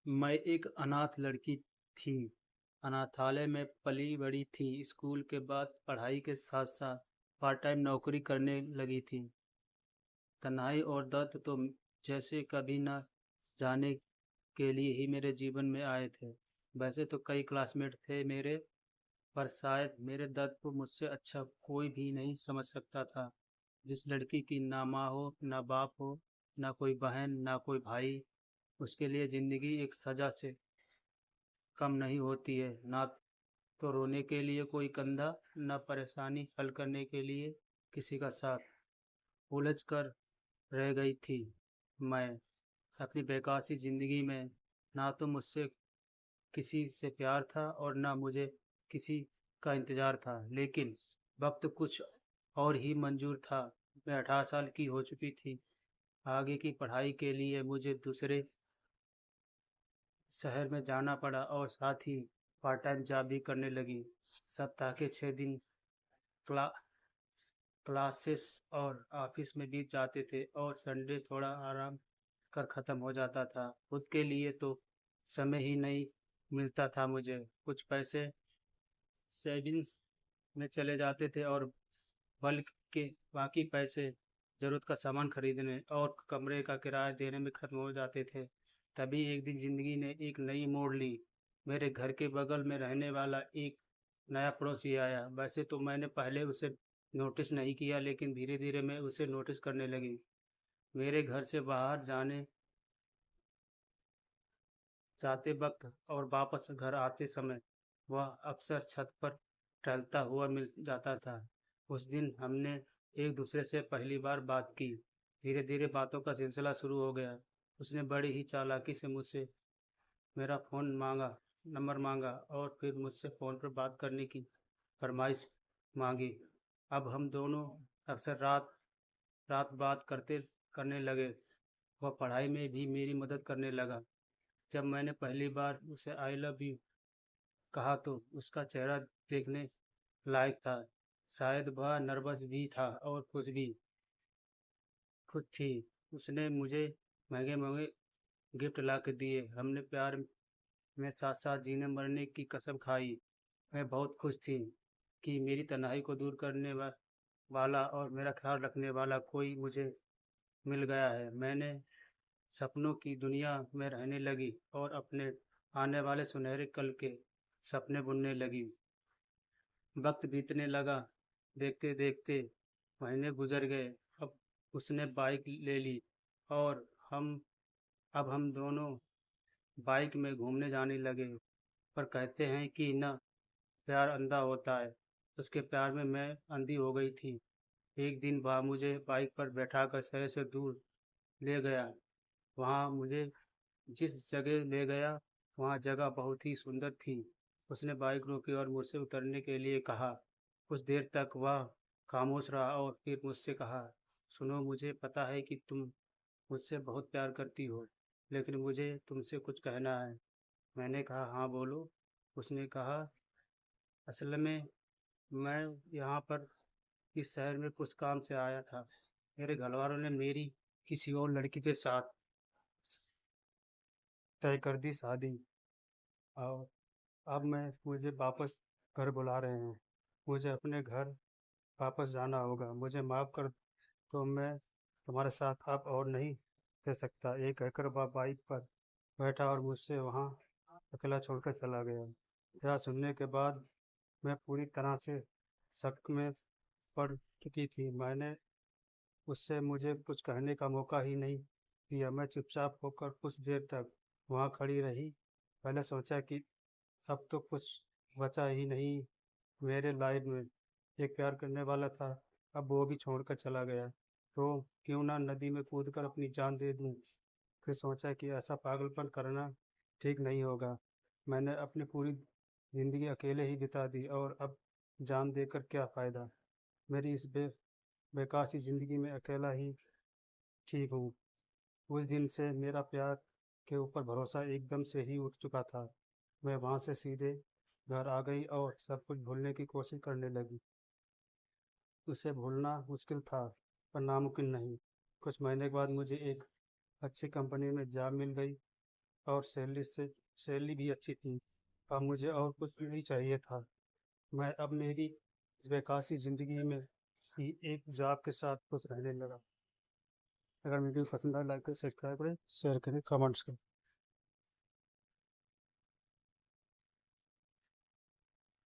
मैं एक अनाथ लड़की थी। अनाथालय में पली-बड़ी थी। स्कूल के बाद पढ़ाई के साथ-साथ पार्ट टाइम नौकरी करने लगी थी। तन्हाई और दर्द तो जैसे कभी न जाने के लिए ही मेरे जीवन में आए थे। वैसे तो कई क्लासमेट थे मेरे, पर शायद मेरे दर्द को मुझसे अच्छा कोई भी नहीं समझ सकता था। जिस लड़की की ना माँ हो, ना बाप हो, ना कोई बहन, ना कोई भाई, उसके लिए ज़िंदगी एक सज़ा से कम नहीं होती है। ना तो रोने के लिए कोई कंधा, ना परेशानी हल करने के लिए किसी का साथ। उलझ कर रह गई थी मैं अपनी बेकार सी ज़िंदगी में। ना तो मुझसे किसी से प्यार था और ना मुझे किसी का इंतज़ार था। लेकिन वक्त कुछ और ही मंजूर था। मैं 18 साल की हो चुकी थी। आगे की पढ़ाई के लिए मुझे दूसरे शहर में जाना पड़ा और साथ ही पार्ट टाइम जॉब भी करने लगी। सप्ताह के 6 दिन क्ला क्लासेस और ऑफिस में बीत जाते थे और संडे थोड़ा आराम कर ख़त्म हो जाता था। खुद के लिए तो समय ही नहीं मिलता था मुझे। कुछ पैसे सेविंग्स में चले जाते थे और बल्क के बाकी पैसे ज़रूरत का सामान खरीदने और कमरे का किराया देने में ख़त्म हो जाते थे। तभी एक दिन ज़िंदगी ने एक नई मोड़ ली। मेरे घर के बगल में रहने वाला एक नया पड़ोसी आया। वैसे तो मैंने पहले उसे नोटिस नहीं किया, लेकिन धीरे-धीरे मैं उसे नोटिस करने लगी। मेरे घर से बाहर जाते वक्त और वापस घर आते समय वह अक्सर छत पर टहलता हुआ मिल जाता था। उस दिन हमने एक दूसरे से पहली बार बात की। धीरे धीरे बातों का सिलसिला शुरू हो गया। उसने बड़ी ही चालाकी से मुझसे मेरा नंबर मांगा और फिर मुझसे फ़ोन पर बात करने की फरमाइश मांगी। अब हम दोनों अक्सर रात रात बात करने लगे। वह पढ़ाई में भी मेरी मदद करने लगा। जब मैंने पहली बार उसे आई लव यू कहा तो उसका चेहरा देखने लायक था। शायद वह नर्वस भी था और खुश थी। उसने मुझे महंगे महंगे गिफ्ट ला के दिए। हमने प्यार में साथ साथ जीने मरने की कसम खाई। मैं बहुत खुश थी कि मेरी तन्हाई को दूर करने वाला और मेरा ख्याल रखने वाला कोई मुझे मिल गया है। मैंने सपनों की दुनिया में रहने लगी और अपने आने वाले सुनहरे कल के सपने बुनने लगी। वक्त बीतने लगा। देखते देखते महीने गुजर गए। अब उसने बाइक ले ली और हम अब हम दोनों बाइक में घूमने जाने लगे। पर कहते हैं कि ना प्यार अंधा होता है। उसके प्यार में मैं अंधी हो गई थी। एक दिन वह मुझे बाइक पर बैठाकर शहर से दूर ले गया। वहाँ मुझे जिस जगह ले गया, वहाँ जगह बहुत ही सुंदर थी। उसने बाइक रोकी और मुझसे उतरने के लिए कहा। कुछ देर तक वह खामोश रहा और फिर मुझसे कहा, सुनो, मुझे पता है कि तुम मुझसे बहुत प्यार करती हो, लेकिन मुझे तुमसे कुछ कहना है। मैंने कहा, हाँ बोलो। उसने कहा, असल में मैं यहाँ पर इस शहर में कुछ काम से आया था। मेरे घरवालों ने मेरी किसी और लड़की के साथ तय कर दी शादी, और अब मुझे वापस घर बुला रहे हैं। मुझे अपने घर वापस जाना होगा। मुझे माफ़ कर दो, मैं तुम्हारे साथ अब और नहीं रह सकता। ये कहकर वह बाइक पर बैठा और मुझसे वहाँ अकेला छोड़कर चला गया। यह सुनने के बाद मैं पूरी तरह से शक में पड़ चुकी थी। मैंने उससे मुझे कुछ कहने का मौका ही नहीं दिया। मैं चुपचाप होकर कुछ देर तक वहाँ खड़ी रही। मैंने सोचा कि अब तो कुछ बचा ही नहीं। मेरे लाइफ में एक प्यार करने वाला था, अब वो भी छोड़कर चला गया। तो क्यों ना नदी में कूदकर अपनी जान दे दूं। फिर सोचा कि ऐसा पागलपन करना ठीक नहीं होगा। मैंने अपनी पूरी ज़िंदगी अकेले ही बिता दी और अब जान देकर क्या फ़ायदा। मेरी इस बेकार सी ज़िंदगी में अकेला ही ठीक हूँ। उस दिन से मेरा प्यार के ऊपर भरोसा एकदम से ही उठ चुका था। मैं वहाँ से सीधे घर आ गई और सब कुछ भूलने की कोशिश करने लगी। उसे भूलना मुश्किल था, पर नामुमकिन नहीं। कुछ महीने के बाद मुझे एक अच्छी कंपनी में जॉब मिल गई और सैलरी भी अच्छी थी। अब मुझे और कुछ नहीं चाहिए था। मैं अब मेरी इस बेकासी ज़िंदगी में ही एक जॉब के साथ खुश रहने लगा। अगर वीडियो पसंद आए लाइक करें, सब्सक्राइब करें, शेयर करें, कमेंट्स करें।